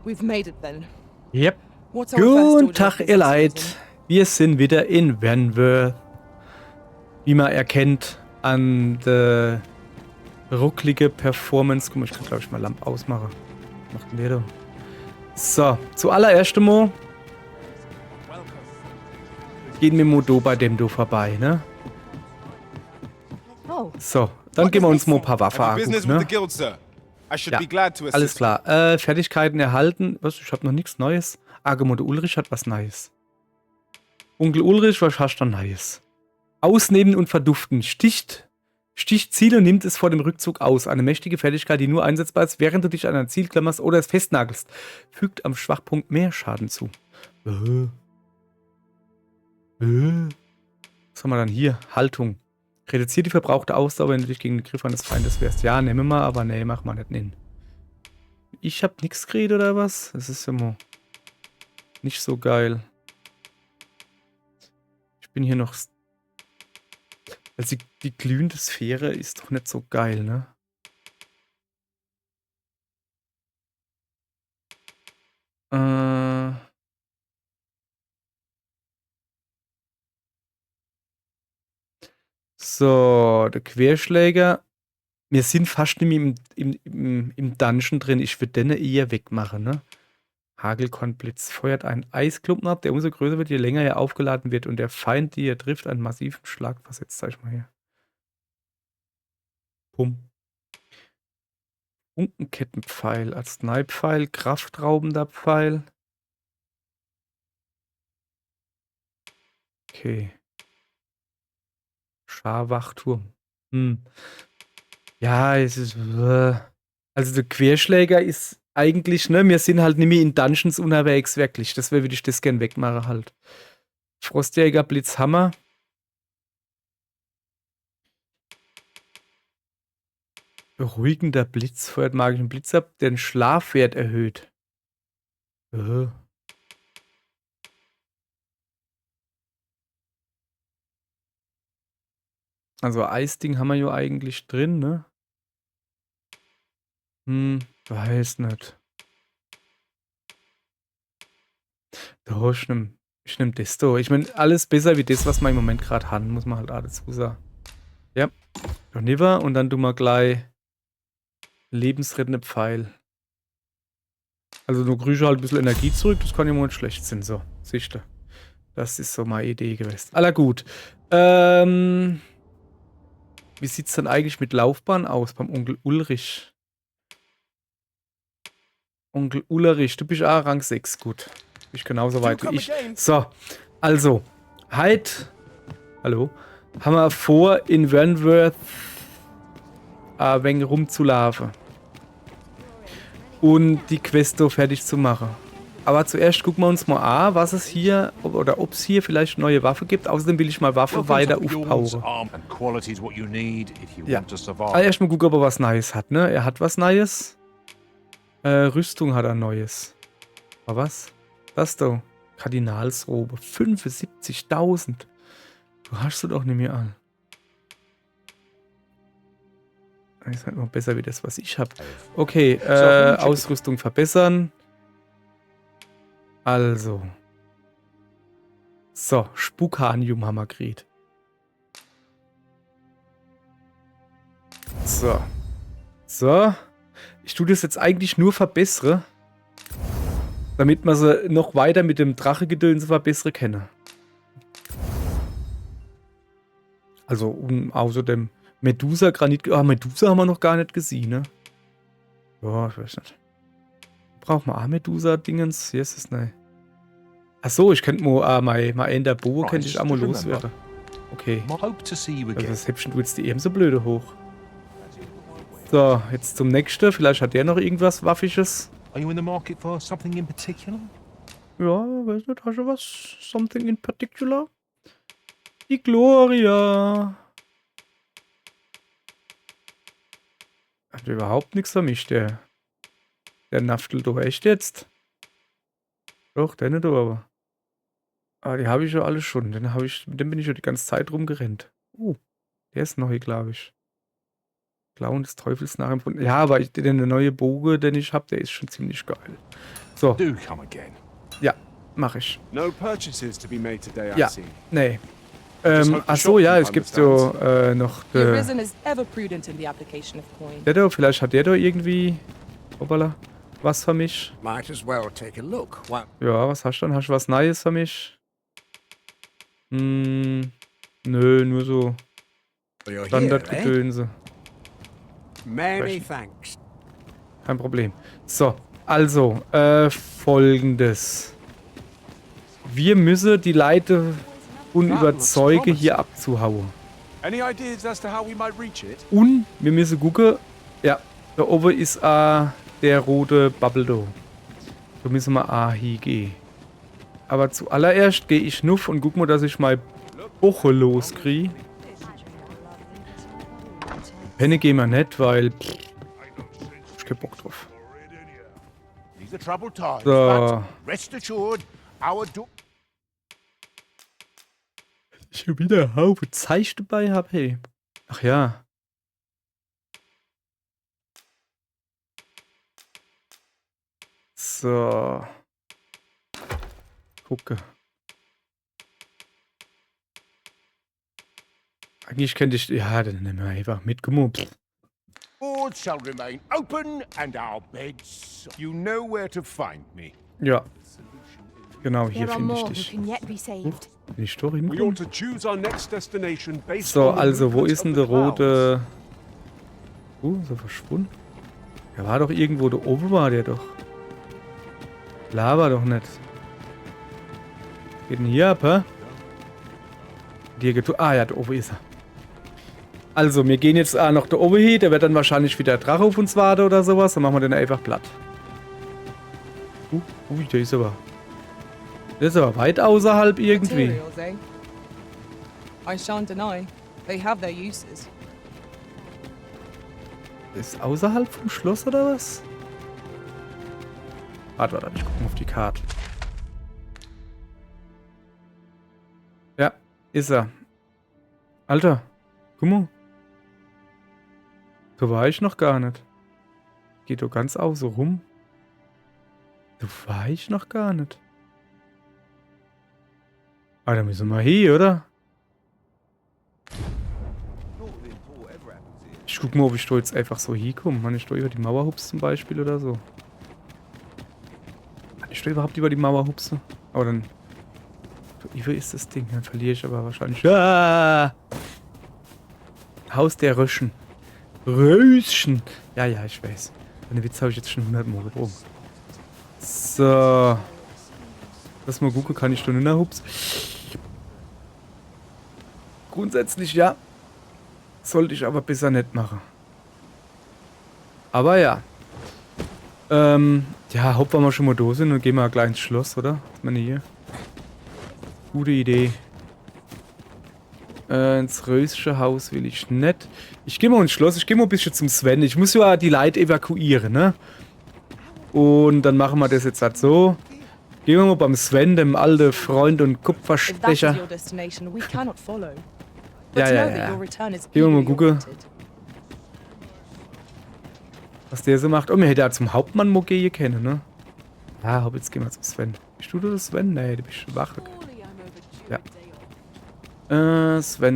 We've made it then. Yep. What's our first order Guten of Tag, business, ihr Leid. citizen? Wir sind wieder in Vanworth. Wie man erkennt an der rucklige Performance. Guck mal, ich kann glaube ich mal Lamp ausmachen. Was macht denn der da? So, zuallererst mal gehen wir Modo bei dem du vorbei, ne? Oh, So, dann geben wir uns mal ein paar Waffen Have you business with the ne? guild, sir? I should Ja, be glad to assist. alles klar. Fertigkeiten erhalten. Was? Ich habe noch nichts Neues. Argemude Ulrich hat was Neues. Onkel Ulrich, was hast du Neues? Ausnehmen und verduften. Sticht Ziel und nimmt es vor dem Rückzug aus. Eine mächtige Fertigkeit, die nur einsetzbar ist, während du dich an ein Ziel klammerst oder es festnagelst. Fügt am Schwachpunkt mehr Schaden zu. Was haben wir dann hier? Haltung. Reduziert die verbrauchte Ausdauer, wenn du dich gegen den Griff eines Feindes wehrst. Ja, nehmen wir mal, aber nee, mach mal nicht nehmen. Ich hab nichts geredet oder was? Das ist immer nicht so geil. Ich bin hier noch... Also die glühende Sphäre ist doch nicht so geil, ne? So, der Querschläger. Wir sind fast nicht mehr im Dungeon drin. Ich würde den eher wegmachen, ne? Hagelkornblitz feuert einen Eisklumpen ab, der umso größer wird, je länger er aufgeladen wird und der Feind, die er trifft, einen massiven Schlag versetzt. Zeig ich mal hier. Pum. Funkenkettenpfeil, Arzneipfeil, kraftraubender Pfeil. Okay. Scharwachturm. Ja, es ist... Also der Querschläger ist eigentlich, ne, wir sind halt nicht mehr in Dungeons unterwegs, wirklich. Deswegen würde ich das gern wegmachen halt. Frostjäger, Blitzhammer. Beruhigender Blitz feuert magischen Blitz ab, der den Schlafwert erhöht. Also Eisding haben wir ja eigentlich drin, ne? Weiß nicht. Doch, ich nehm das da. Ich meine, alles besser wie das, was wir im Moment gerade haben, muss man halt auch dazu sagen. Ja, Niver und dann tun wir gleich lebensrettende Pfeil. Also du kriegst halt ein bisschen Energie zurück, das kann ja mal nicht schlecht sein. So, siehst du. Das ist so meine Idee gewesen. Aller gut. Wie sieht's dann eigentlich mit Laufbahn aus beim Onkel Ulrich? Onkel Ulrich, du bist auch Rang 6, gut. Du bist genauso weit wie ich. So, also, hallo, haben wir vor, in Vanworth ein wenig rumzulaufen. Und die Questo fertig zu machen. Aber zuerst gucken wir uns mal an, was es hier, oder ob es hier vielleicht neue Waffen gibt. Außerdem will ich mal Waffe weiter aufbauen. Ja, also erstmal gucken, ob er was Neues hat, ne? Er hat was Neues. Rüstung hat er Neues. Aber was? Das da. Kardinalsrobe. 75.000. Du hast du doch nicht mehr an. Das ist halt noch besser wie das, was ich habe. Okay, Ausrüstung verbessern. Also. So, Spukanium haben wir gekriegt. So. So. Ich tue das jetzt eigentlich nur verbessere, damit man sie noch weiter mit dem Drachegedöns verbessere kenne. Also außer dem Medusa-Granit. Ah, Medusa haben wir noch gar nicht gesehen, ne? Ja, ich weiß nicht. Braucht man auch Medusa-Dingens? Hier ist es nicht. Achso, ich könnte mal mein Ender Bow könnte ich auch mal loswerden. Okay. Also das Häppchen du jetzt die ebenso blöde hoch. So, jetzt zum nächsten. Vielleicht hat der noch irgendwas Waffisches. Are you in the market for something in particular? Ja, weiß nicht, hast du was? Something in particular? Die Gloria. Hat überhaupt nichts für mich, der Naftel doch echt jetzt. Doch, der nicht aber. Ah, die habe ich ja alle schon. Mit dem bin ich ja die ganze Zeit rumgerannt. Der ist neu, glaube ich. Klauen des Teufels nachempfunden. Ja, aber der neue Bogen, den ich habe, der ist schon ziemlich geil. So, Do come again. ja, mache ich. No purchases to be made today, I Ja, see. nee. Just hope the Ach so, ja, es shopkeeper gibt so noch The der Arisen is ever prudent in the application of coin. da, vielleicht hat der da irgendwie, hoppala, was für mich. Might as well take a look. What? Ja, was hast du dann? Hast du was Neues für mich? Nö, nur so You're here, eh? Standardgedönse. Many thanks. Kein Problem. So, also, folgendes. Wir müssen die Leute überzeugen, hier abzuhauen. Any ideas as to how we might reach it? Und wir müssen gucken, ja, da oben ist der rote Bubble da. Da müssen wir hingehen. Aber zuallererst gehe ich nuff und guck mal, dass ich mal Buche loskriege. Penne gehen wir nicht, weil ich keinen Bock drauf. These are troubled times, So. but rest assured, our do... Ich schon wieder einen Haufen Zeichen dabei habe, hey. Ach ja. So. Gucke. Eigentlich könnte ich... Ja, dann nehmen wir einfach mit. Guck mal. Boards shall remain open and our beds... You know where to find me. Ja. Genau, hier There are finde ich more who dich. can yet be saved. Bin ich doch We hingekommen? ought to choose our next destination based So, on the also, wo movement ist denn of der the clouds. rote... Ist er verschwunden? Der war doch irgendwo, da oben war der doch. Laber doch nicht. Geht denn hier ab, hä? Ja, da oben ist er. Also, wir gehen jetzt noch da oben hin. Der wird dann wahrscheinlich wieder Drache auf uns warten oder sowas. Dann machen wir den einfach platt. Der ist aber... Der ist aber weit außerhalb irgendwie. Materials, eh? I shan't deny, they have their uses. Der ist außerhalb vom Schloss oder was? Warte, ich gucke mal auf die Karte. Ja, ist er. Alter, guck mal. Da war ich noch gar nicht. Geht doch ganz außen rum. Da war ich noch gar nicht. Ah, da müssen wir hier, oder? Ich guck mal, ob ich da jetzt einfach so hinkomme. Kann ich da über die Mauer hupsen zum Beispiel oder so? Kann ich da überhaupt über die Mauer hupsen? Aber dann... Über ist das Ding. Dann verliere ich aber wahrscheinlich... Haus der Röschen. Röschen. Ja, ich weiß. Den Witz habe ich jetzt schon 100 Mal gebrochen. So. Lass mal gucken, kann ich da nicht hupsen? Grundsätzlich ja. Sollte ich aber besser nicht machen. Aber ja. Ja, hoffen wir schon mal da sind und gehen mal gleich ins Schloss, oder? Ich meine hier. Gute Idee. Ins Rösische Haus will ich nicht. Ich gehe mal ins Schloss. Ich gehe mal ein bisschen zum Sven. Ich muss ja die Leute evakuieren, ne? Und dann machen wir das jetzt halt so. Gehen wir mal beim Sven, dem alten Freund und If that is Kupferstecher. your destination, we cannot follow. Ja, But ja, know that ja. your return is Gehen wir mal eagerly gucken. awaited. Was der so macht. Oh, mir hätte er zum Hauptmann mal gehen können, ne? Ja, hopp, jetzt gehen wir zum Sven. Bist du der Sven? Nee, du bist wach. Ja. Sven.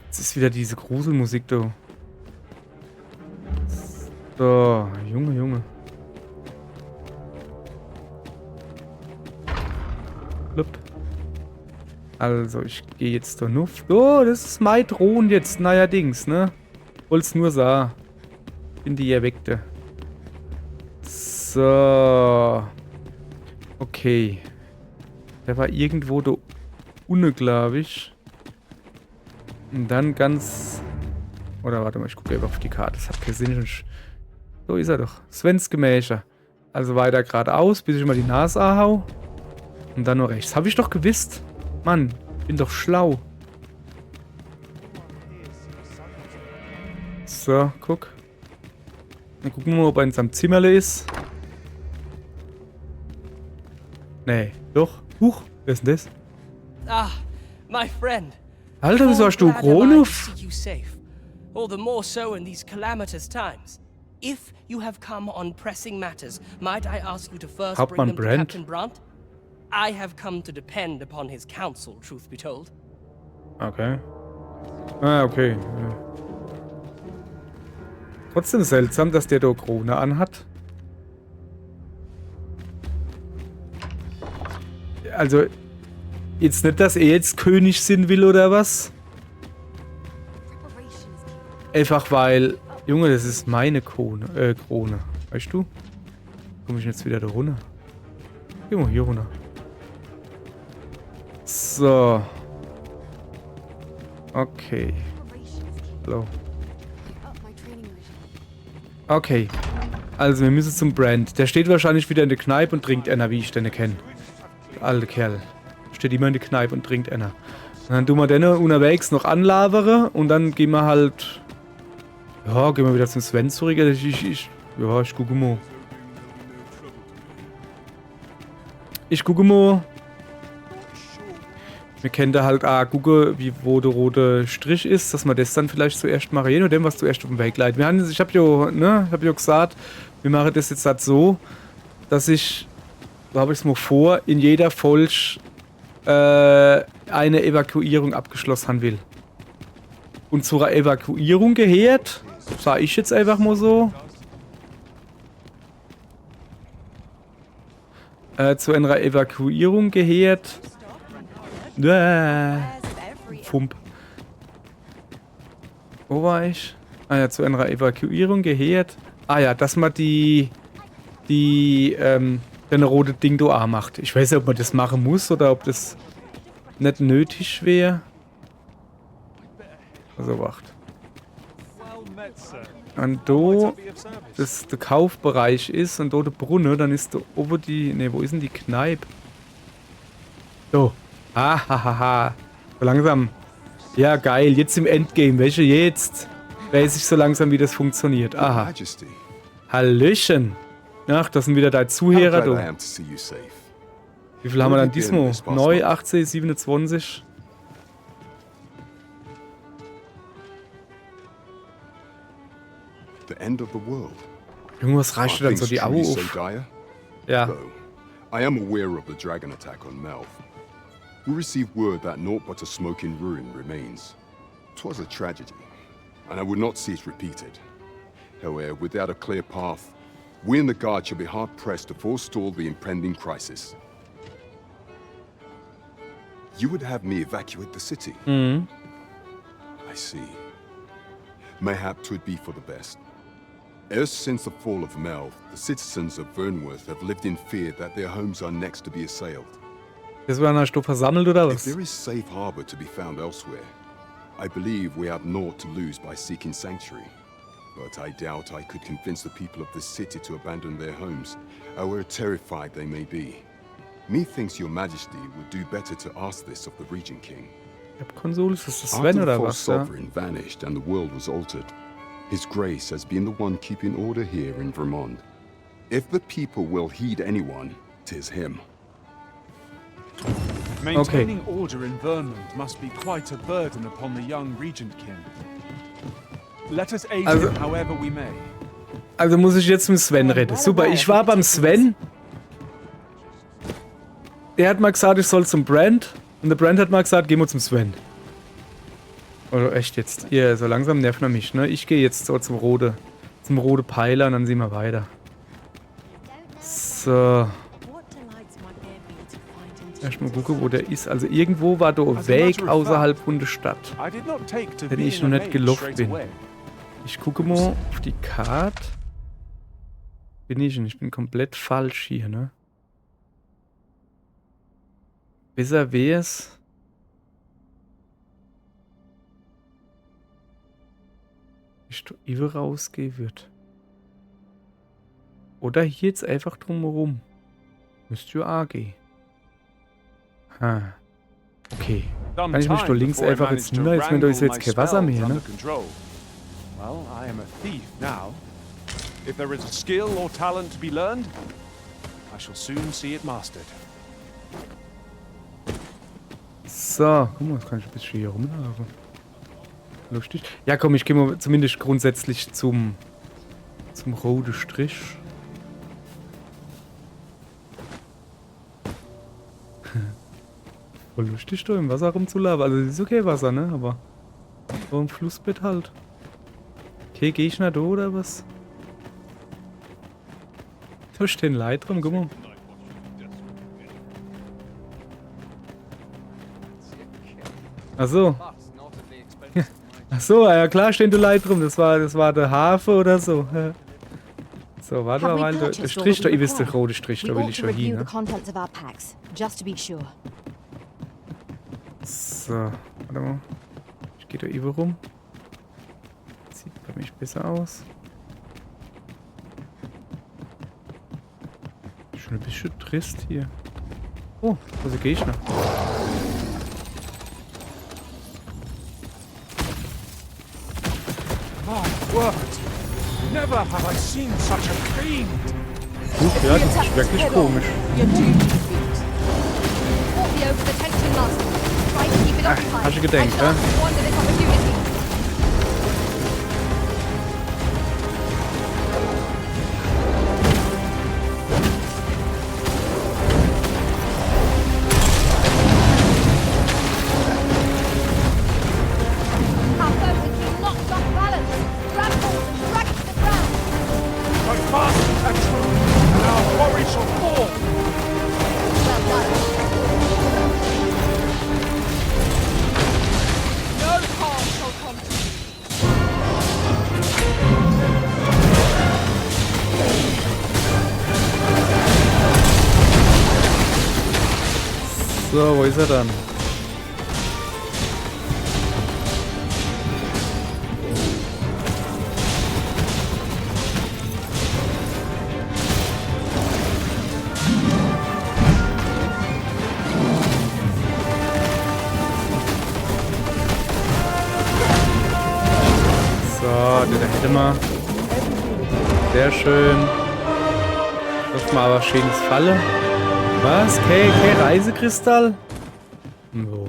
Jetzt ist wieder diese Gruselmusik da. So, Junge. Blub. Also, ich gehe jetzt da nur... Oh, das ist mein Thron jetzt, neuerdings, ne? Wollt's nur sah. Bin die Erweckte. So. Okay. Der war irgendwo da unten, glaube ich. Und dann ganz... Oder warte mal, ich gucke einfach auf die Karte. Das hat keinen Sinn. So ist er doch. Svens Gemächer. Also weiter geradeaus, bis ich mal die Nase anhau. Und dann nur rechts. Habe ich doch gewusst. Mann, bin doch schlau. So, guck. Dann gucken wir mal, ob er in seinem Zimmerle ist. Nee, doch. Huch, wer ist denn das? Ah, my friend. Alter, wieso hast du Glad am I Krone? to see you safe. All the more so in these calamitous times. if you have come on pressing matters, might I ask you to first Hauptmann bring them Brand. to Captain Brandt? I have come to depend upon his counsel, truth be told. Okay. Ah, okay. Ja. Trotzdem seltsam, dass der da Krone anhat. Also, jetzt nicht, dass er jetzt König sein will oder was? Einfach weil, Junge, das ist meine Krone. Weißt du? Komm ich jetzt wieder da runter? Geh mal hier runter. So. Okay. Hallo. Okay. Also, wir müssen zum Brand. Der steht wahrscheinlich wieder in der Kneipe und trinkt einer, wie ich den kenne. Der alte Kerl. Steht immer in der Kneipe und trinkt einer. Und dann tun wir den unterwegs noch anlabere und dann gehen wir halt. Ja, gehen wir wieder zum Sven zurück. Ich gucke mal. Ich gucke mal. Wir können da halt auch gucken, wo der rote Strich ist, dass wir das dann vielleicht zuerst machen. Je nachdem, was zuerst auf dem Weg leitet. Ich habe ja gesagt, wir machen das jetzt halt so, dass ich, so habe ich es mal vor, in jeder Folge eine Evakuierung abgeschlossen haben will. Und zur Evakuierung gehört, sage ich jetzt einfach mal so, zu einer Evakuierung gehört. Fump. Wo war ich? Ah ja, zu einer Evakuierung gehört. Ah ja, dass man den rote Ding da macht. Ich weiß nicht, ob man das machen muss oder ob das nicht nötig wäre. Also wacht. Und da das der Kaufbereich ist und da der Brunnen, dann ist da oben die. Ne, wo ist denn die Kneipe? So. So langsam. Ja, geil. Jetzt im Endgame. Welche jetzt? Weiß ich so langsam, wie das funktioniert. Aha. Hallöchen. Ach, das sind wieder deine Zuhörer, du. Wie viel haben wir dann diesmal? Neu, 18, 27. The end of the world. Junge, was reicht dir dann so die Augen so auf? dire? Ja. Though, I am aware of the dragon attack on Melf. We received word that naught but a smoking ruin remains. 'Twas a tragedy, and I would not see it repeated. However, without a clear path, we in the Guard shall be hard-pressed to forestall the impending crisis. You would have me evacuate the city? Mhm. I see. Mayhap 'twould be for the best. Ever since the fall of Melf, the citizens of Vernworth have lived in fear that their homes are next to be assailed. Das war eine Stufe versammelt oder If was? there is safe harbor to be found elsewhere, I believe we have naught to lose by seeking sanctuary. But I doubt I could convince the people of this city to abandon their homes, however terrified they may be. Methinks your majesty would do better to ask this of the Regent King. Konsole, ist das After Sven the oder false was? Ja? sovereign vanished and the world was altered, His Grace has been the one keeping order here in Vermont. If the people will heed anyone, 'tis him. Maintaining order in Vermont must be quite a burden upon the young Regent King. Let us aid him however we may. Also muss ich jetzt mit Sven reden. Super, ich war beim Sven. Der hat mal gesagt, ich soll zum Brand. Und der Brand hat mal gesagt, gehen wir zum Sven. Oder echt jetzt? Ihr, so langsam nervt er mich, ne? Ich gehe jetzt so zum rote Pfeiler und dann sehen wir weiter. So. Erstmal gucken, wo der ist. Also irgendwo war da ein Weg außerhalb von der Stadt. Wenn ich noch nicht gelaufen bin. Ich gucke mal auf die Karte. Bin ich nicht. Ich bin komplett falsch hier, ne? Besser wär's. Ich da über rausgehen wird. Oder hier jetzt einfach drumherum. Müsste ja auch gehen. Okay. Kann ich mich da links einfach jetzt nieder? Jetzt, da ist jetzt kein Wasser mehr, ne? Well, I am a thief now. If there is a skill or talent to be learned, I shall soon see it mastered. So, guck mal, jetzt kann ich ein bisschen hier rumlaufen. Lustig. Ja, komm, ich gehe mal zumindest grundsätzlich zum Zum roten Strich. Voll lustig, da im Wasser rumzulaufen. Also, das ist okay Wasser, ne? Aber so im Flussbett halt. Okay, geh ich nicht da oder was? Da stehen Leute drum, guck mal. Ach so. Ach so, ja klar stehen da Leute drum. Das war der Hafen oder so. Ja. So, warte mal, weil der Strich da, ihr wisst, der rote Strich, da will ich schon hin. Ne? Contents of our packs, just to be sure. So, warte mal. Ich gehe da über rum. Sieht bei mich besser aus. Schon ein bisschen trist hier. Oh, wo ist der Gegner? My word! Never have I seen such a fiend! Ja, das ist wirklich komisch. You're doomed to defeat. Walk me over the tension master. Try to keep it occupied. hast du gedacht, I shall not squander this opportunity. Our foe has been knocked off balance. Grab hold and drag it to the ground. But fast and true, and our quarry shall fall! Well done. No harm shall come to you. So, wo ist er dann? So, den hätte man. Sehr schön. Lass mal aber schönes Falle. Was? Kein Reisekristall? Oh.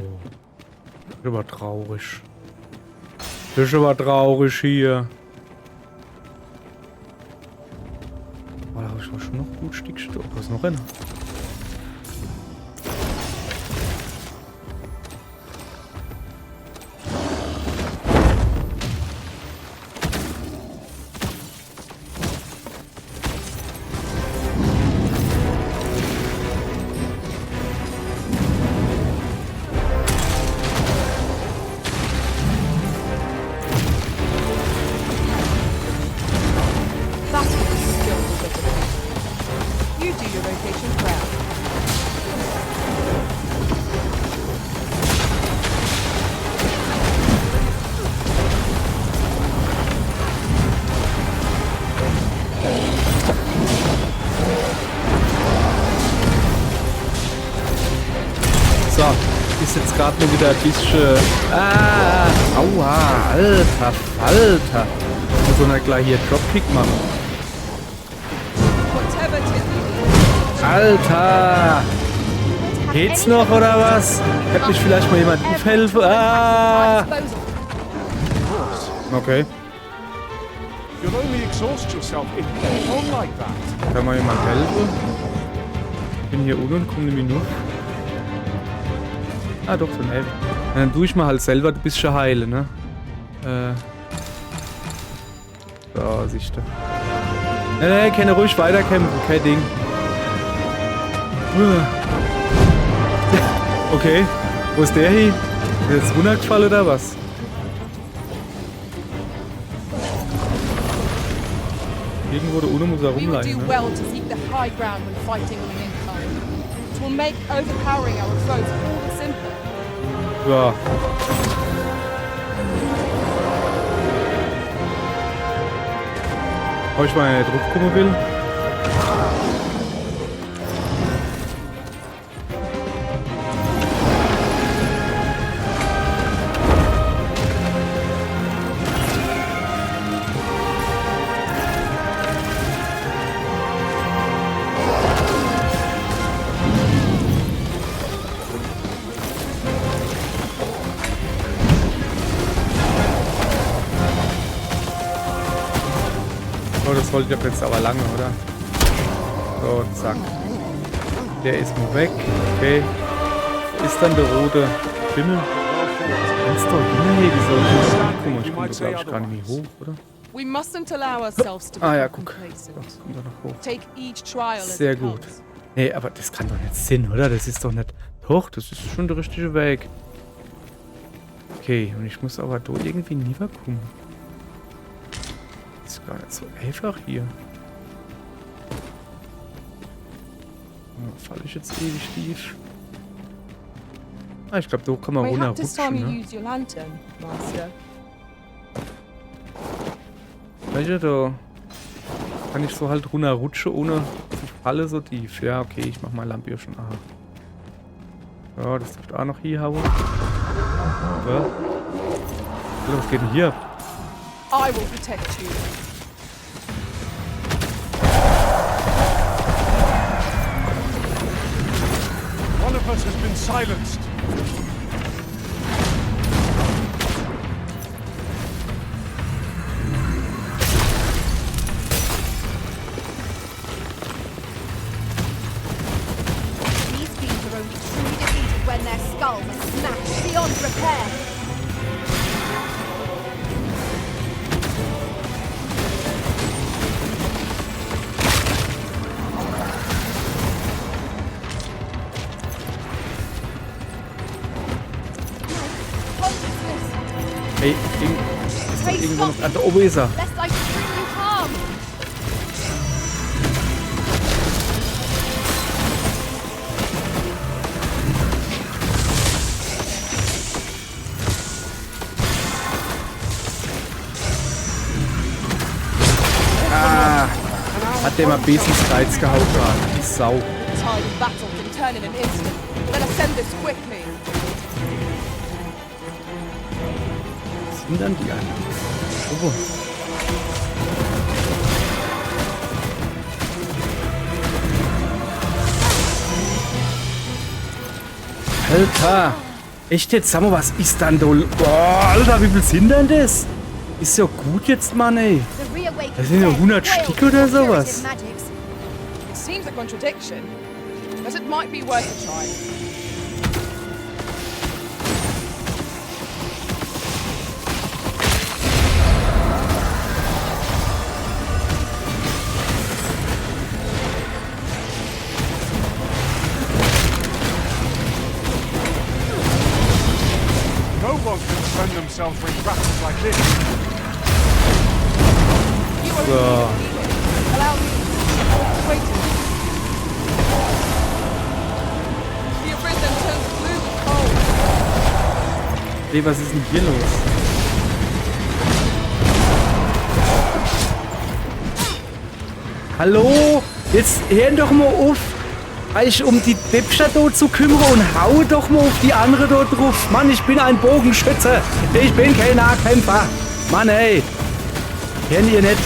Das ist aber traurig. Das ist aber traurig hier. Oh, da habe ich schon noch gut Stickstoff. Was ist noch einer? That is a skill delivered. You do your rotation proud. So, ist jetzt gerade nur wieder ein bisschen. Aua, Alter, Falter. Muss so nicht gleich hier Dropkick machen. Whatever tis Alter! Geht's noch oder was? Kann mich vielleicht mal jemand helfen? Ah! Okay. You'll only exhaust yourself if you go on like that. Kann mal jemand helfen? Ich bin hier unten und komme nämlich nur. Ah, doch, so ein Elf. Ja, dann tue ich mal halt selber ein bisschen heilen, ne? So, siehst du. Nee, kann ruhig weiterkämpfen, kein Ding. Okay, wo ist der hier? Ist der jetzt runtergefallen oder was? Irgendwo da unten muss er We would rumleiten, do ne? well to seek the high ground when fighting on an incline. It will make overpowering our foes all the simpler. Ja. Ob ich mal drauf gucken will? Oh, das wollte ich jetzt aber lange, oder? So, zack. Der ist nur weg. Okay. Ist dann der rote Schimmel? Kannst doch hinheben, so. Guck mal, ich komme da, glaube ich, gar nicht mehr hoch, oder? We mustn't allow ourselves to Ah ja, become guck. complacent. Das kommt doch noch hoch. Take each trial as Sehr it gut. comes. Nee, aber das kann doch nicht Sinn, oder? Das ist doch nicht... Doch, das ist schon der richtige Weg. Okay, und ich muss aber da irgendwie rüberkommen. Das ist gar nicht so einfach hier. Falle ich jetzt ewig tief? Ah, ich glaube, da kann man Mayhap this time runterrutschen, you ne? use your lantern, Master. Weißt du, da kann ich so halt runterrutschen, ohne ich falle so tief. Ja, okay, ich mach mal Lampe schon. Aha. Ja, das dürfte auch noch hier hauen. Ja. Was geht denn hier? I will protect you. One of us has been silenced. These fiends are only truly defeated when their skulls are smashed beyond repair. Consciousness, Ey, ist da irgendwo noch... Ah, da oben ist er. lest I bring you harm. Hat der mal Besens Reiz gehauen, die Sau. The tide of battle can turn in an instant. Let us send this quickly. Was sind dann die einen? Oh. Alter! Echt jetzt? Sag mal, was ist dann da? Boah, Alter, wie viel sind denn das? Ist ja gut jetzt, Mann, ey. The reawakened Das sind ja dead 100 wail Stück oder for curative sowas. magics. It seems a contradiction, but it might be worth a try. No one can defend themselves with battles like this. You are So. Allow me. Wait. The arisen turns blue with cold. Ey, was ist denn hier los? Hallo? Jetzt hören doch mal auf, euch um die Deppstadt dort zu kümmern und hau doch mal auf die andere dort drauf. Mann, ich bin ein Bogenschütze. Ich bin kein Nahkämpfer. Mann, ey. Hören ihr nicht?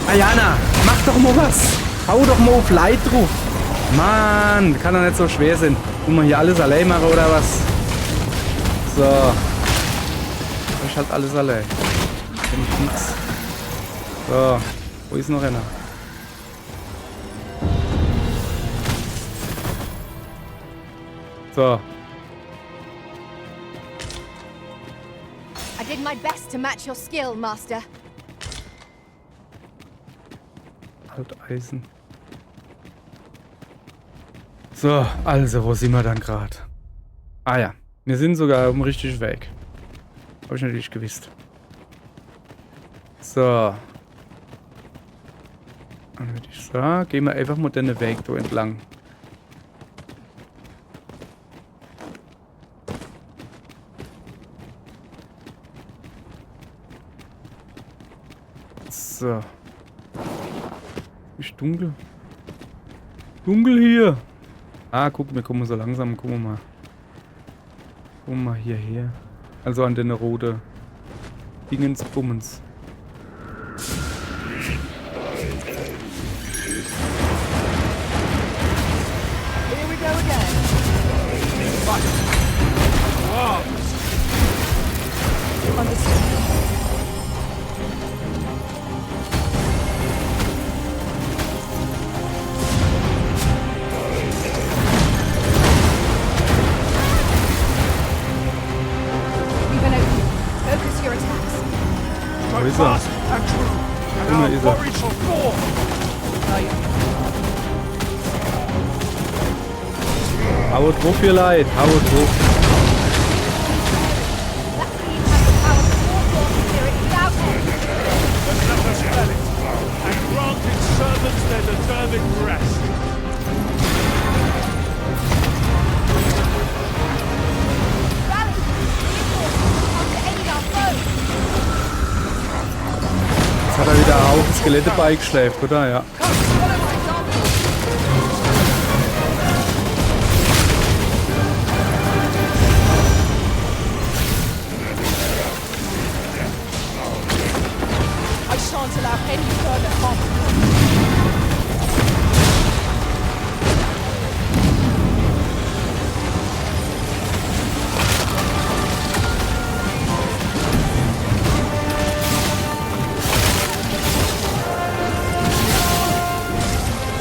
Ayana, mach doch mal was. Hau doch mal auf Leid drauf. Mann, kann doch nicht so schwer sein. Muss man hier alles allein machen oder was? So. Ich halt alles allein. Kenn ich nix. So. Wo ist noch einer? So. I did my best to match your skill, Master. Halt Eisen. So, also, wo sind wir dann gerade? Ah ja, wir sind sogar auf dem richtigen Weg. Habe ich natürlich gewusst. So. Dann würde ich sagen, gehen wir einfach mal den Weg da entlang. So. Ist dunkel. Dunkel hier. Ah, guck, wir kommen so langsam. Gucken wir mal. Gucken wir mal hierher. Also an den roten Dingensbummens. Here we go again. Understood. ist er. fast and true, and Immer our ist er. glory shall fall. Haut drauf, ihr Leid. Haut drauf. That queen has the power to warp your spirit without him. Then let us fell it, and grant its servants their deserving rest. Rally! Reinforcements come to aid our foes. Jetzt hat er wieder auf Skelette beigeschläft, oder? Ja. Come, follow my example. I shan't allow any further harm to come.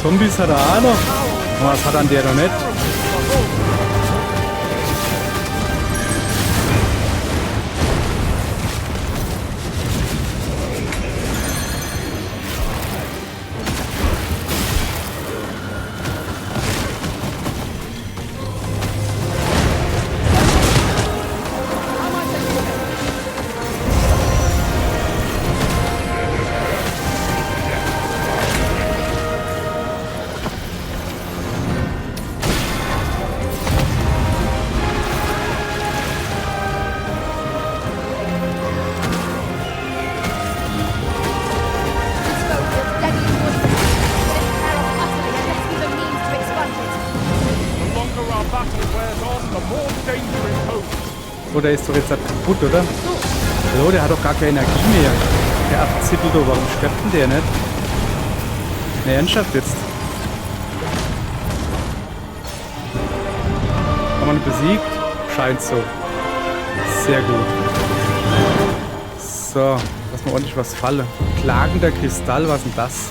Zombies hat er auch noch. Was hat er an der noch nicht? This foe feels deadly poison. This peril utterly unless given means to expunge it. The longer our battle wears on, the more danger it poses. Oh, der ist doch jetzt kaputt, oder? Hallo, der hat doch gar keine Energie mehr. Der Abzippeldo, warum stirbt denn der nicht? Ne, ernsthaft jetzt. Haben wir ihn besiegt? Scheint so. Sehr gut. So, lass mal ordentlich was fallen. Klagender Kristall, was denn das?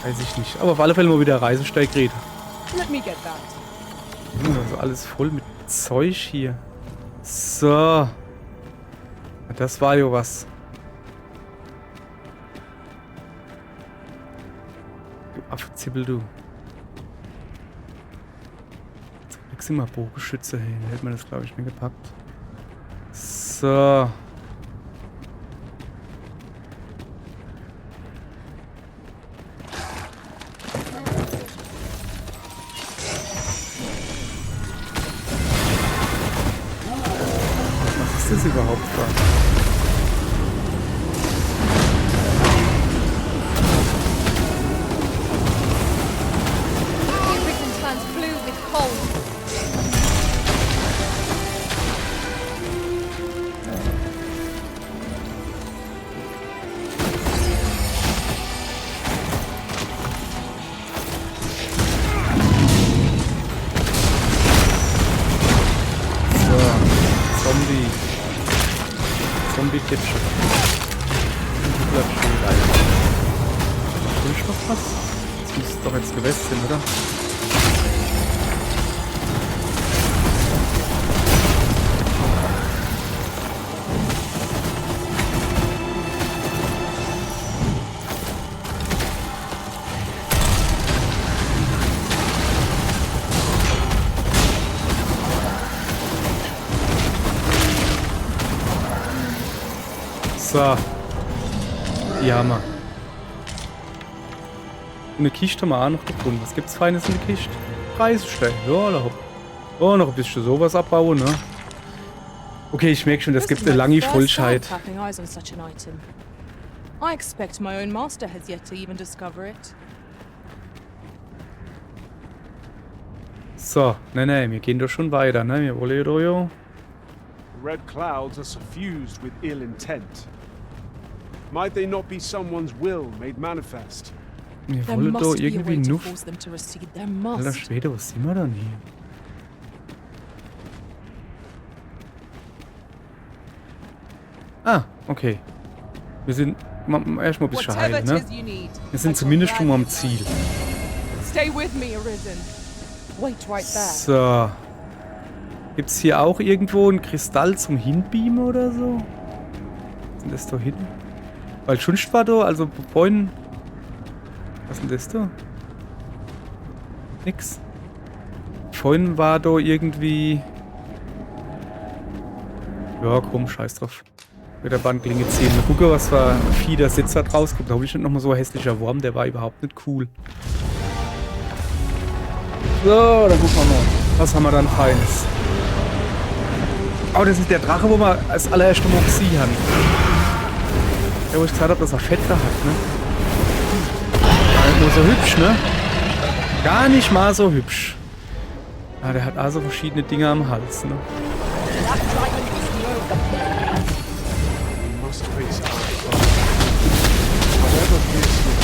Weiß ich nicht. Aber auf alle Fälle mal wieder Reisesteig reden. Let me get that. Also alles voll mit Zeug hier. So. Das war ja was. Du Affenzippel, du. Zum Glück sind wir Bogenschütze. Hey, dann hätte man das, glaube ich, mir gepackt. So. Was ist das überhaupt da? The arisen turns blue with cold. So. Zombie. Zombie-Kitchen. Bleib schön geil. Hab ich noch was? Das müsste doch jetzt gewesen sein, oder? So. Die haben wir. Eine Kiste haben wir auch noch gefunden. Was gibt's Feines in der Kiste? Reisestein. Ja, da hopp. Oh, noch ein bisschen sowas abbauen, ne? Okay, ich merke schon, das gibt eine lange Vollscheid. Clapping eyes on such an item. I expect my own master has yet to even discover it. So, ne, wir gehen doch schon weiter, ne? Wir wollen ja. The red clouds are suffused with ill intent. Might they not be someone's will made manifest? Wir There wollen da must be a irgendwie way to nur. force them to recede. There Alter must. Schwede, was sind wir denn hier? Ah, okay. Wir sind erstmal ein bisschen Whatever heil, it ne? is you need. Wir sind I zumindest shall schon mal am gladly Ziel. Stay with me, Arisen. Wait right there. So. Gibt's hier auch irgendwo einen Kristall zum Hinbeamen oder so? Was ist denn das da hinten? Weil sonst war da, also vorhin... Was ist denn das da? Nix. Vorhin war da irgendwie... Ja, komm, scheiß drauf. Mit der Bandklinge ziehen. Mal gucken, was für ein Vieh das jetzt da rauskommt. Da habe ich nicht nochmal so ein hässlicher Wurm, der war überhaupt nicht cool. So, dann gucken wir mal. Was haben wir dann Feines? Oh, das ist der Drache, wo wir als allererste Mal gesehen haben. Der, wo ich gesagt habe, dass er Fett da hat, ne? Gar nicht mal so hübsch, ne? Gar nicht mal so hübsch. Ah, der hat also verschiedene Dinge am Hals, ne? That dragon is no. You must face our foe. However fiercely.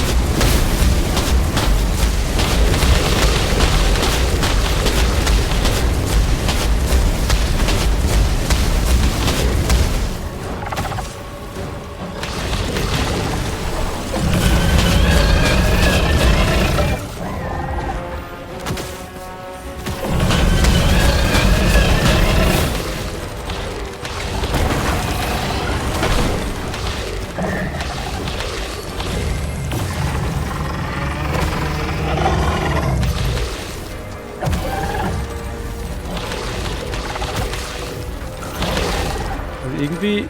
Irgendwie,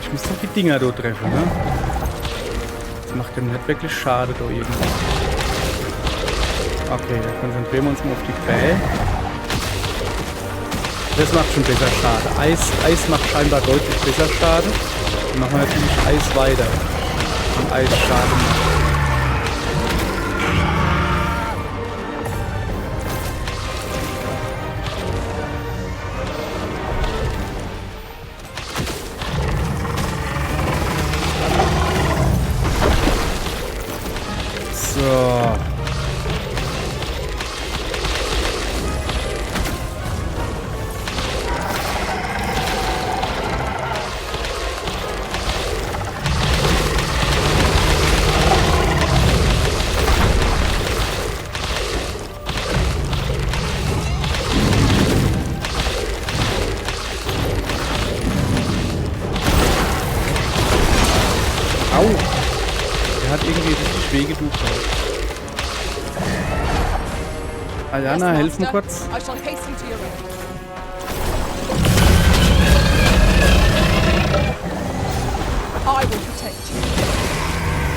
ich muss doch die Dinger da treffen, ne? Das macht ja nicht wirklich schade da irgendwie. Okay, dann konzentrieren wir uns mal auf die Krähe. Das macht schon besser Schade. Eis macht scheinbar deutlich besser Schade. Dann machen wir natürlich Eis weiter. Und Eis Schade macht. So. Au! Der hat irgendwie richtig wehgetan. Ayana, Yes, helfen Master. kurz. I shall hasten to your aid. I will protect you.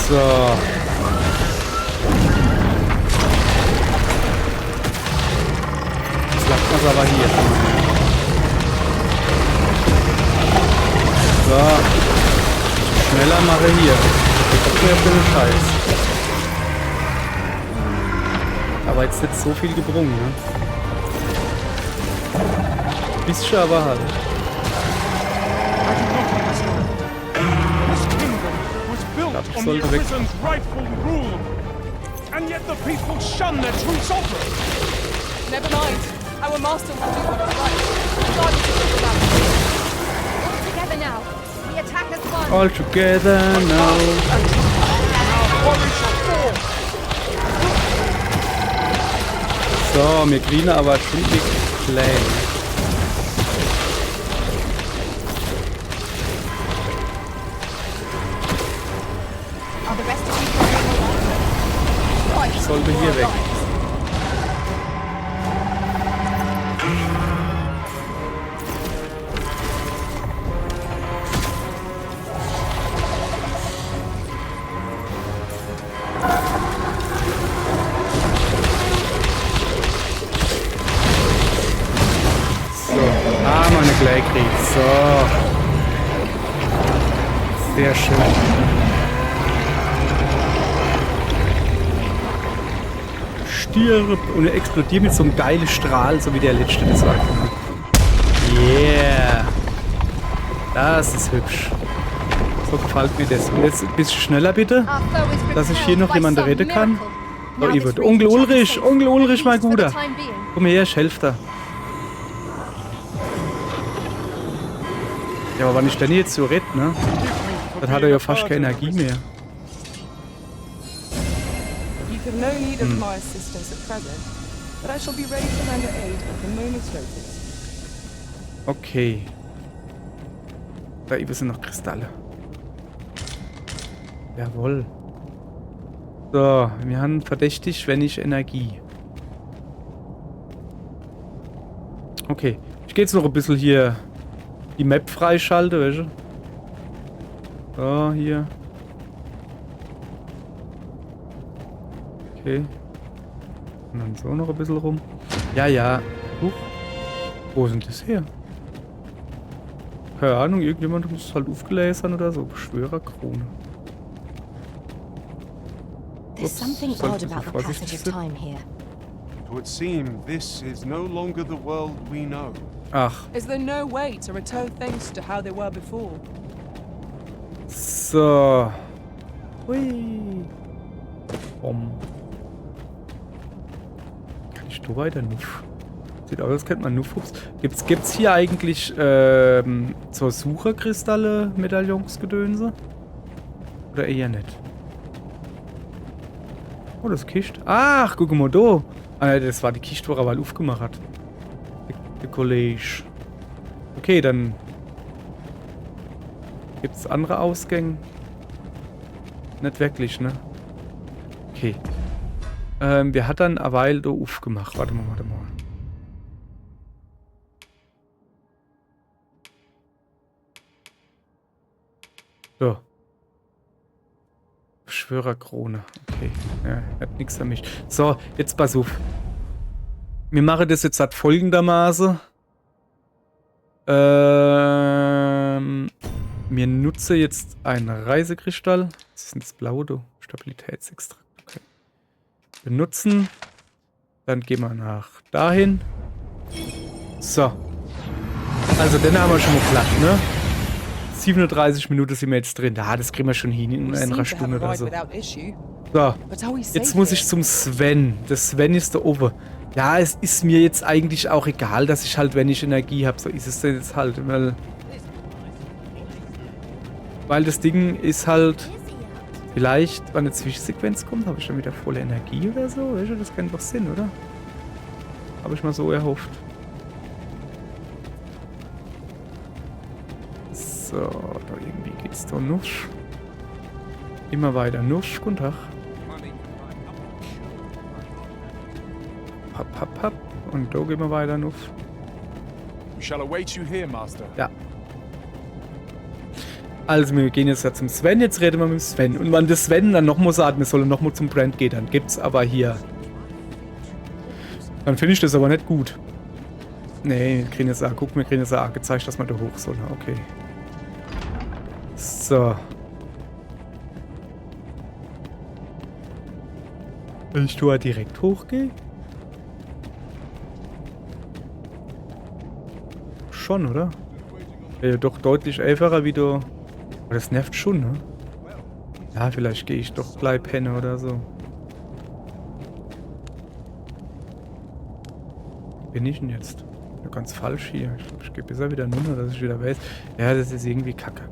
So. Jetzt lasst man es aber hier. So. Schneller mache hier. Das wäre für den Scheiß. Aber jetzt nicht so viel gebrungen, ne? Bisschen aber halt. This kingdom was built Glaub, ich on the sollte weg. Arisen's rightful rule. And yet the people shun their true sovereign. Never mind. Our master will do what is right. Regardless of the battle. All together now. We attack as one. All together now. Warriors shall fall. So, wir kriegen aber schon die Pläne. Are the rest of you coming along? Ich sollte hier weg. Meine Gleichkrieg. So. Sehr schön. Stirb und er explodiert mit so einem geilen Strahl, so wie der letzte das war. Yeah. Das ist hübsch. So gefällt mir das. Und jetzt ein bisschen schneller bitte, Our foe is dass ich hier noch repelled by jemanden some retten kann. miracle. So, Now ich this würde. region Onkel shall be Ulrich, safe, Onkel Ulrich, at mein least for the Guter. time being. Komm her, ich helfe da. Ja, aber wenn ich den jetzt so rette, ne? Dann hat er ja fast keine Energie mehr. no need of my assistance at present, but I shall be ready to lend aid at the moment's notice. Okay. Da eben sind noch Kristalle. Jawohl. So, wir haben verdächtig wenig Energie. Okay. Ich gehe jetzt noch ein bisschen hier die Map freischalten, weißt du? So, hier. Okay. Und dann so noch ein bisschen rum. Ja, ja. Huch. Wo sind das her? Keine Ahnung, irgendjemand muss es halt aufgelasern oder so. Beschwörerkrone. There's something odd about the passage of time here. It would seem this is no longer the world we know. Ach, Is there no way to return things to how they were before? so. Hui. Kann ich da weiter Nuff? Sieht aus, als könnte man Nuff. Gibt's hier eigentlich zur Sucherkristalle Medaillonsgedönse? Oder eher nicht? Oh, das ist Kiste. Ach, guck mal da. Ah, das war die Kiste, wo er mal aufgemacht hat. Der College. Okay, dann gibt's andere Ausgänge? Nicht wirklich, ne? Okay. Wir hat dann eine Weile da aufgemacht. Warte mal. So. Beschwörerkrone. Okay. Ja, hat nichts an mich. So, jetzt pass auf. Wir machen das jetzt halt folgendermaßen. Wir nutzen jetzt einen Reisekristall. Was ist denn das blaue, du? Stabilitätsextrakt. Okay. Benutzen. Dann gehen wir nach dahin. So. Also, den haben wir schon mal platt, ne? 37 Minuten sind wir jetzt drin. Da, das kriegen wir schon hin in einer Stunde oder so. So, jetzt muss ich zum Sven. Der Sven ist da oben. Ja, es ist mir jetzt eigentlich auch egal, dass ich halt, wenn ich Energie habe, so ist es jetzt halt, weil das Ding ist halt, vielleicht, wenn eine Zwischensequenz kommt, habe ich dann wieder volle Energie oder so. Weißt du, das kann doch Sinn, oder? Habe ich mal so erhofft. So, da irgendwie geht's da noch. Immer weiter noch. Guten Tag. Papp. Und da gehen wir weiter noch. We shall await you here, Master. Ja. Also, wir gehen jetzt ja zum Sven. Jetzt reden wir mit dem Sven. Und wenn der Sven dann nochmal sagt, wir sollen nochmal zum Brand gehen, dann gibt's aber hier. Dann finde ich das aber nicht gut. Nee, wir kriegen jetzt auch, guck, wir kriegen jetzt auch gezeigt, dass wir da hoch sollen. Okay. So. Will ich da direkt hochgehen? Schon, oder? Wäre doch deutlich einfacher, wie du. Aber das nervt schon, ne? Ja, vielleicht gehe ich doch gleich pennen oder so. Bin ich denn jetzt? Ja, ganz falsch hier. Ich gehe besser wieder runter, dass ich wieder weiß. Ja, das ist irgendwie kacke.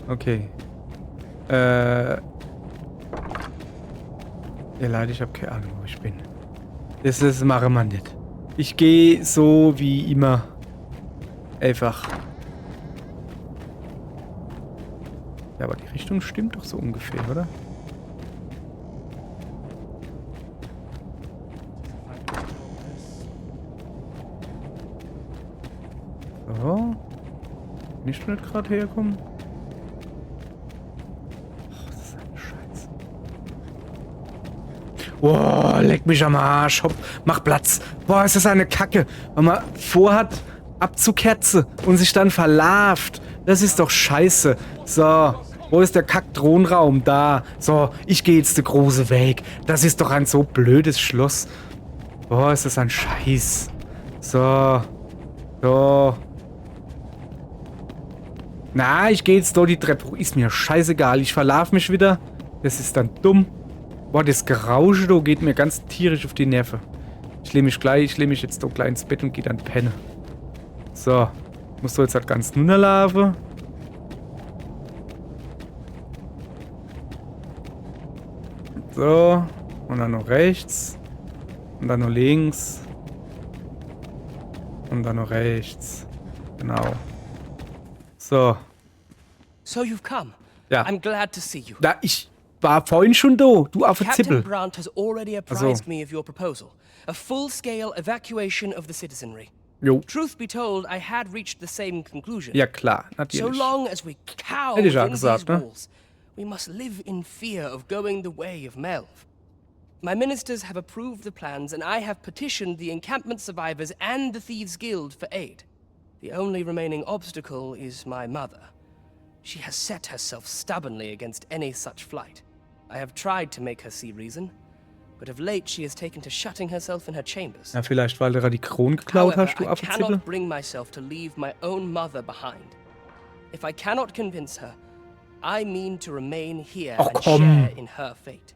Okay. Ja, leider, ich habe keine Ahnung, wo ich bin. Das mache man nicht. Ich gehe so wie immer. Einfach. Ja, aber die Richtung stimmt doch so ungefähr, oder? So. Nicht gerade herkommen. Boah, leck mich am Arsch. Hopp, mach Platz. Boah, ist das eine Kacke. Wenn man vorhat, abzukerzen und sich dann verlarvt. Das ist doch scheiße. So, wo ist der Kack-Thronraum? Da. So, ich gehe jetzt den großen Weg. Das ist doch ein so blödes Schloss. Boah, ist das ein Scheiß. So. So. Na, ich gehe jetzt da die Treppe hoch. Ist mir scheißegal. Ich verlarv mich wieder. Das ist dann dumm. Boah, das Gerausche da geht mir ganz tierisch auf die Nerven. Ich lehne mich jetzt da gleich ins Bett und gehe dann pennen. So. Musst du jetzt halt ganz runterlaufen. So. Und dann noch rechts. Und dann noch links. Und dann noch rechts. Genau. So. So you've come. Ja. I'm glad to see you. Da, ich war vorhin schon da. Du Affe Captain Zippel. Brandt has already apprised me of your proposal. A full-scale evacuation of the citizenry. Jo. Truth be told, I had reached the same conclusion. Ja, klar. So Natürlich. long as we cower Hätte ich ja within gesagt, these ne? walls, we must live in fear of going the way of Melv. My ministers have approved the plans, and I have petitioned the encampment survivors and the Thieves' Guild for aid. The only remaining obstacle is my mother. She has set herself stubbornly against any such flight. I have tried to make her see reason, but of late she has taken to shutting herself in her chambers. Ja, vielleicht, weil du gerade die Krone geklaut However, hast, du I Affe Zippel. cannot bring myself to leave my own mother behind. If I cannot convince her, I mean to remain here Och, and komm. share in her fate.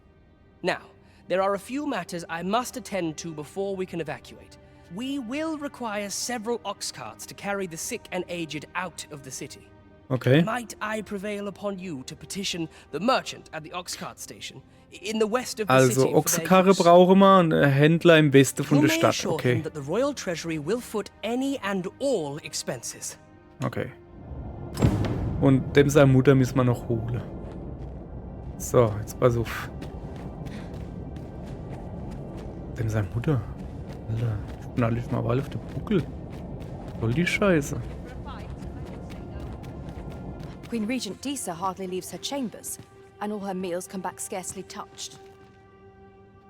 Now, there are a few matters I must attend to before we can evacuate. We will require several ox carts to carry the sick and aged out of the city. Okay. Might I prevail upon you to petition the merchant at the ox cart station in the west of the Also, city for their Ochsenkarre use? brauchen wir und ein Händler im Westen von You der may Stadt. assure Okay. him that the Royal Treasury will foot any and all expenses. Okay. Und dem seine Mutter müssen wir noch holen. So, jetzt pass auf. Dem seine Mutter? Alter, ich bin alles mal auf den Buckel. Voll die Scheiße. Queen Regent Disa hardly leaves her chambers, and all her meals come back scarcely touched.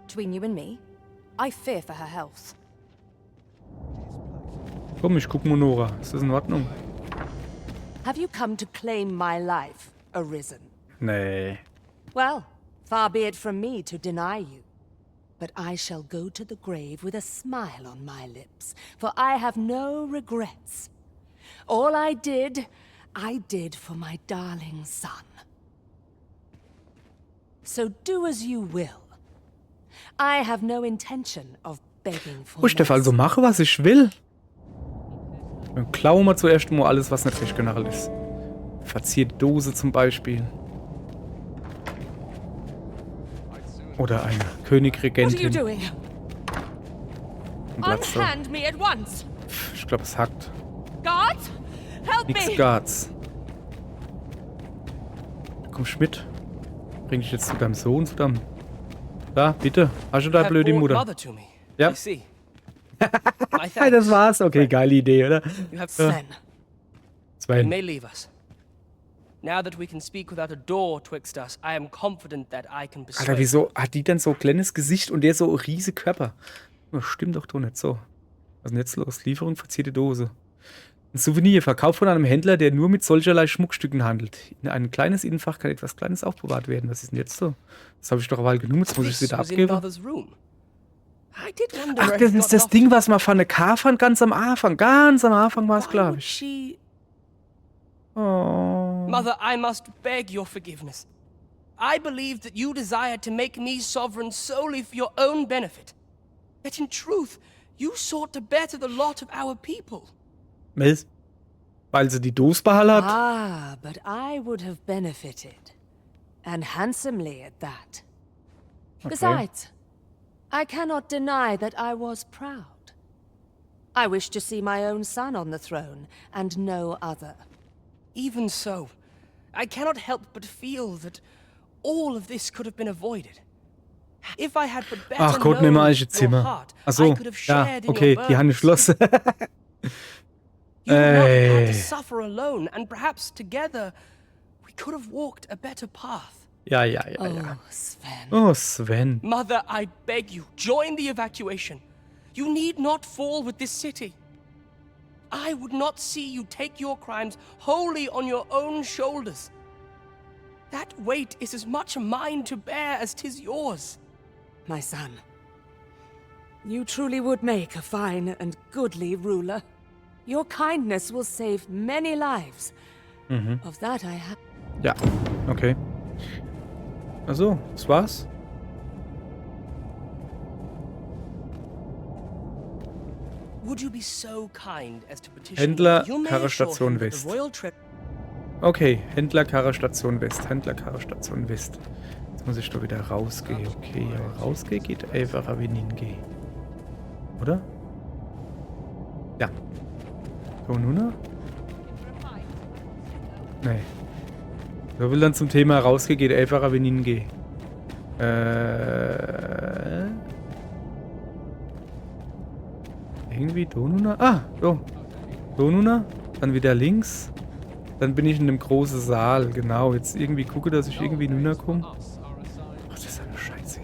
Between you and me, I fear for her health. Komm, ich guck Monora. Ist das in Ordnung? Have you come to claim my life, Arisen? Nee. Well, far be it from me to deny you. But I shall go to the grave with a smile on my lips, for I have no regrets. All I did for my darling son. So do as you will. I have no intention of begging for Ich darf also machen, was ich will. Dann klauen wir zuerst mal alles, was nicht recht generell ist. Verzierte Dose zum Beispiel. Oder eine What are you Königregentin. doing? Ein Blattstock. Unhand me at once! Ich glaube, es hackt. Guards, help Nix me! Guards. Komm, Schmidt. Bring dich jetzt zu deinem Sohn, zu deinem... Da, bitte. Hast du da Have blöde brought Mutter? mother to me. Ja. I see. My Hey, thanks. das war's. Okay, geile Idee, oder? You have Sven, You Sven. may leave us. Now that we can speak without a door twixt us, I am confident that I can persuade. Alter, wieso hat die denn so ein kleines Gesicht und der so riesige Körper? Das stimmt doch nicht so. Was ist denn jetzt los? Lieferung verzierte Dose. Ein Souvenir, Verkauf von einem Händler, der nur mit solcherlei Schmuckstücken handelt. In ein kleines Innenfach kann etwas Kleines aufbewahrt werden. Was ist denn jetzt so? Das habe ich doch mal genommen, jetzt muss ich es This wieder was in abgeben. mother's room. I did wonder Ach, where das it ist got das lost. Ding, was man von der K fand, ganz am Anfang. Ganz am Anfang war es, Why glaube would ich. she... Oh. Mother, I must beg your forgiveness. I believed that you desired to make me sovereign solely for your own benefit. Yet in truth, you sought to better the lot of our people. Was? Weil sie die Dose behalten hat? Ah, but I would have benefited. And handsomely at that. Besides, I cannot deny that I was proud. I wished to see my own son on the throne, and no other. Even so, I cannot help but feel that all of this could have been avoided. If I had but better Ach Gott, nimm known mal ein your Zimmer. heart, Ach so, I could have ja, shared in okay, your die haben burdens. Schloss. You would not have had to Ey. suffer alone, and perhaps together we could have walked a better path. Ja, ja. Oh, Sven. Oh, Sven. Mother, I beg you, join the evacuation. You need not fall with this city. I would not see you take your crimes wholly on your own shoulders. That weight is as much mine to bear as 'tis yours. My son, you truly would make a fine and goodly ruler. Your kindness will save many lives. Of that I have. Ja, okay. Also, das war's. Would you be so kind as to petition Händler, me? You may Karre assure him Station that the West. Royal Tre- Okay, Händlerkarre Station West. Händlerkarre Station West. Jetzt Muss ich da wieder rausgehen? Okay, aber rausgehen geht einfacher wie hingehen. Oder? Ja. So, nun? Nee. So will dann zum Thema rausgehen, geht einfacher wie hingehen. Irgendwie Donuna? Ah, so. Donuna. Dann wieder links. Dann bin ich in dem großen Saal. Genau. Jetzt irgendwie gucke, dass ich irgendwie Nuna komme. Ach, das ist eine Scheiße.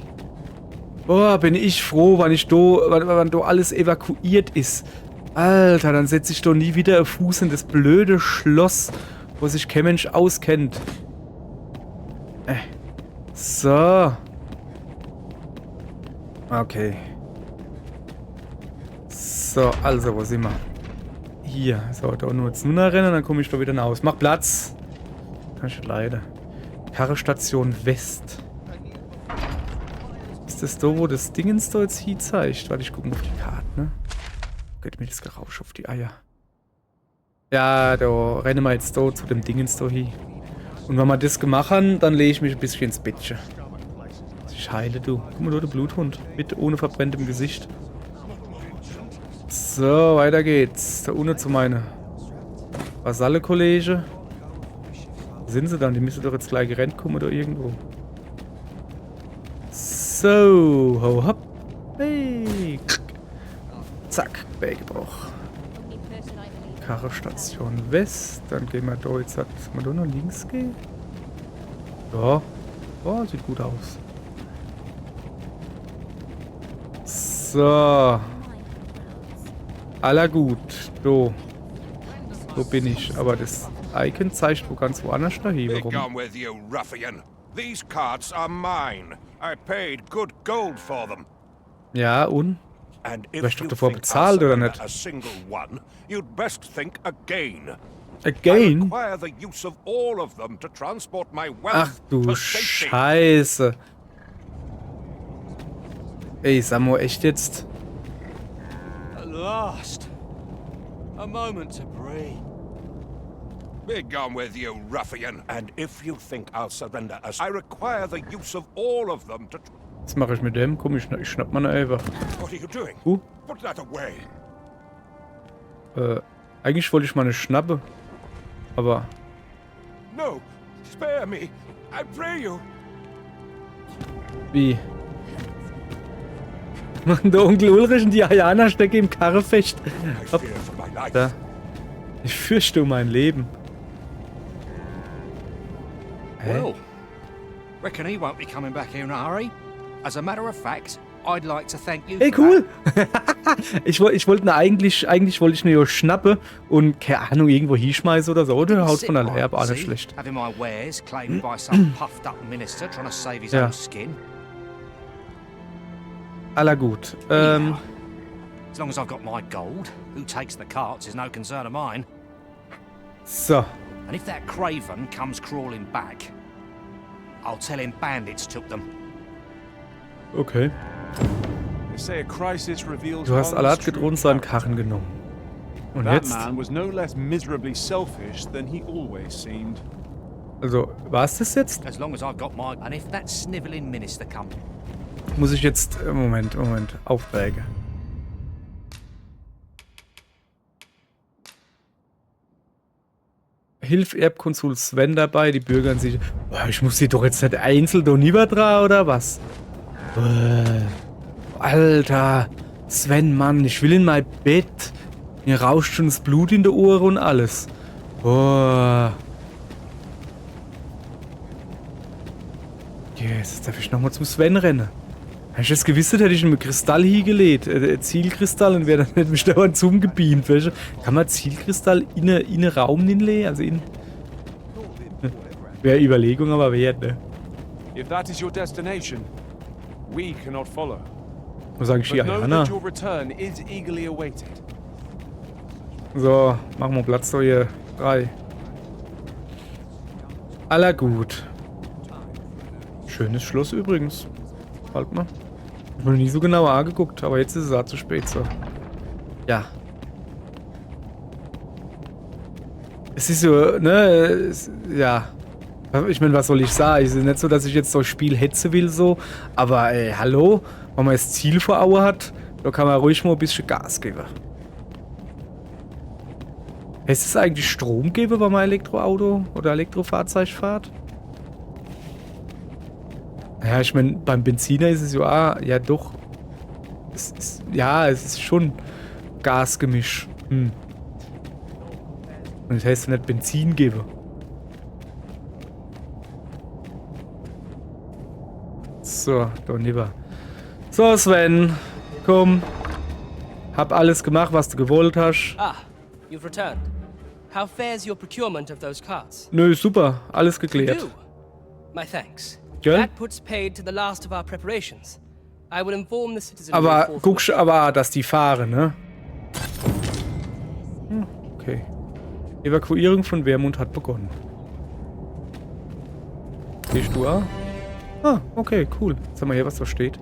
Boah, bin ich froh, wann da alles evakuiert ist. Alter, dann setze ich doch nie wieder einen Fuß in das blöde Schloss, wo sich kein Mensch auskennt. So. Okay. So, also, wo sind wir? Hier. So, da nur jetzt Nuna rennen, dann komme ich da wieder raus. Mach Platz! Kann ich leider. Karrestation West. Ist das da, wo das Dingens da jetzt hier zeigt? Warte, ich gucke mal auf die Karte, ne? Geht mir das Gerausch auf die Eier. Ja, da rennen wir jetzt da zu dem Dingens da hier. Und wenn wir das gemacht haben, dann lege ich mich ein bisschen ins Bettchen. Ich heile, du. Guck mal, da der Bluthund. Mit ohne verbrenntem Gesicht. So, weiter geht's. Da unten zu meiner Vasalle-Kollege. Wo sind sie dann? Die müssen doch jetzt gleich gerannt kommen oder irgendwo. So, ho hopp. Hey. Zack, Bergbruch. Karrestation West. Dann gehen wir da jetzt. Muss man da noch links gehen? Ja. Oh, sieht gut aus. So. Aller gut. So bin ich. Aber das Icon zeigt wo ganz woanders dahin. Be Warum? gone with you, ruffian. These carts are mine. I paid good gold for them. Ja, und? And Du hast if doch you davor think I'll bezahlt, oder surrender nicht? a single one, you'd best think again. I Again? require the use of all of them to transport my wealth Ach du to safety. Scheiße. Ey, Samo, echt jetzt? At last. A moment to breathe. Be gone with you, ruffian. And if you think I'll surrender us, I require the use of all of them to... Was mache ich mit dem? Komm, ich schnapp mal einfach. What are you doing? Put that away. Eigentlich wollte ich mal eine Schnappe. Aber... No, spare me. I pray you. Wie? Mann, der Onkel Ulrich und die Ayana stecken im Karrefecht. I fear for my life. Da. Ich fürchte um mein Leben. Well, reckon he won't be coming back here in a hurry. As a matter of fact, I'd like to thank you. Ey, for cool! that. ich wollte eigentlich wollte ich eine schnappe und keine Ahnung irgendwo hinschmeißen oder so. Oder haut von alleine ab, auch nicht See, schlecht. Having my wares claimed by some puffed up minister trying to save his Ja. own skin. Aller gut. Anyhow, as long as I've got my gold, who takes the carts is no concern of mine. So. And if that craven comes crawling back, I'll tell him bandits took them. Okay. They say a crisis reveals Du hast one's Alat true gedroht seinen character. Karren genommen. Und That jetzt? man was no less miserably selfish than he always seemed. Also, war es das jetzt? As long as I've got my... And if that snivelling minister comes... Muss ich jetzt... Moment. Aufträge. Hilf Erbkonsul Sven dabei, die Bürger an sich... Boah, ich muss die doch jetzt nicht einzeln da niederdra oder was? Alter. Sven, Mann, ich will in mein Bett. Mir rauscht schon das Blut in der Ohren und alles. Boah. Yes, jetzt darf ich nochmal zum Sven rennen. Hätte ich das gewusst, hätte ich einen Kristall hingelegt. Zielkristall und wäre dann nicht mich dauernd zugebeamt. Weißt du? Kann man Zielkristall in einen Raum hinlegen? Also in. Wäre Überlegung, aber wert, ne? If that is your destination, we cannot follow. Muss sagen, But know Shiana. that your return is eagerly awaited. So, machen wir Platz so hier. 3. Aller gut. Schönes Schloss übrigens. Halt mal. Ich habe noch nie so genau angeguckt, aber jetzt ist es auch zu spät so. Ja. Es ist so, ne? Ja. Ich meine, was soll ich sagen? Es ist nicht so, dass ich jetzt so ein Spiel hetzen will, so. Aber, hallo? Wenn man das Ziel vor Augen hat, da kann man ruhig mal ein bisschen Gas geben. Ist es eigentlich Strom geben, wenn man Elektroauto oder Elektrofahrzeug fährt? Ja, ich meine, beim Benziner ist es ja doch. Es ist schon Gasgemisch. Und das heißt nicht Benzin geben. So, da lieber. So, Sven, komm. Hab alles gemacht, was du gewollt hast. Ah, you've returned. How fares your procurement of those carts? Nö, super. Alles geklärt. Do. My thanks. Gell? That puts paid to the last of our preparations. I will inform the citizenry. Aber guckst aber, dass die fahren, ne? Okay. Evakuierung von Wermund hat begonnen. Siehst du auch? Ah, okay, cool. Jetzt haben wir hier, was da steht.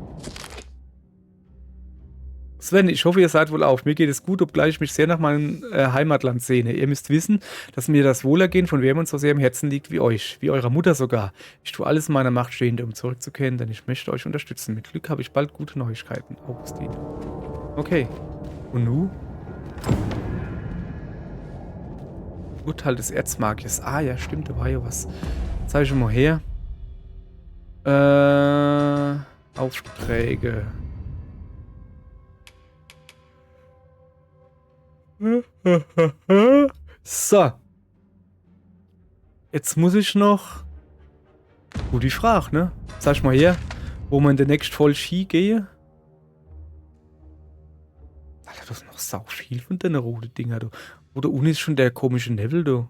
Sven, ich hoffe, ihr seid wohl auf. Mir geht es gut, obgleich ich mich sehr nach meinem Heimatland sehne. Ihr müsst wissen, dass mir das Wohlergehen von Wermund so sehr im Herzen liegt wie euch. Wie eurer Mutter sogar. Ich tue alles in meiner Macht Stehende, um zurückzukehren, denn ich möchte euch unterstützen. Mit Glück habe ich bald gute Neuigkeiten. Augustin. Okay. Und nu? Urteil des Erzmagiers. Ah, ja, stimmt, da war ja was. Zeig ich mal her. Aufträge. So. Jetzt muss ich noch... Gute Frage, ne? Sag ich mal her, wo man in der nächsten Folge hingehe. Alter, das ist noch sau viel von den roten Dinger, du. Oder unten ist schon der komische Nebel, du.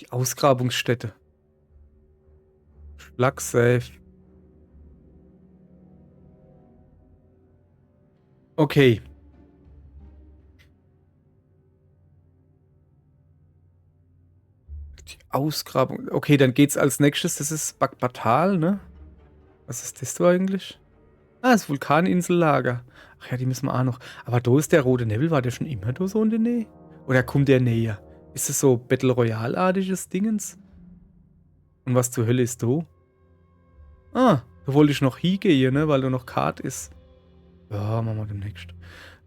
Die Ausgrabungsstätte. Schlagsafe. Okay. Die Ausgrabung. Okay, dann geht's als nächstes. Das ist Bakbatal, ne? Was ist das da eigentlich? Ah, das Vulkaninsellager. Ach ja, die müssen wir auch noch. Aber da ist der rote Nebel. War der schon immer da so in der Nähe? Oder kommt der näher? Ist das so Battle Royale-artiges Dingens? Und was zur Hölle ist da? Ah, da wollte ich noch hingehen, ne? Weil da noch Kart ist. Ja, machen wir demnächst.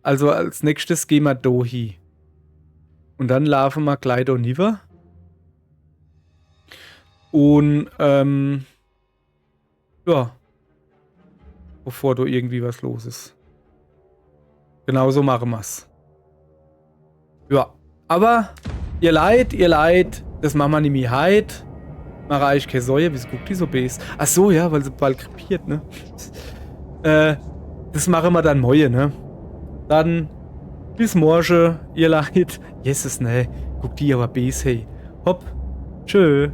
Also als nächstes gehen wir da hin. Und dann laufen wir gleich da rüber. Und, ja. Bevor da irgendwie was los ist. Genau so machen wir's. Ja. Aber, ihr Leid, das machen wir nämlich heute. Mach eigentlich keine Säue, wieso guckt die so bes? Ach so, ja, weil sie bald krepiert, ne? Das machen wir dann morgen, ne? Dann bis morgen, ihr Leid. Jesus, ne? Guckt die aber bes, hey. Hopp. Tschö.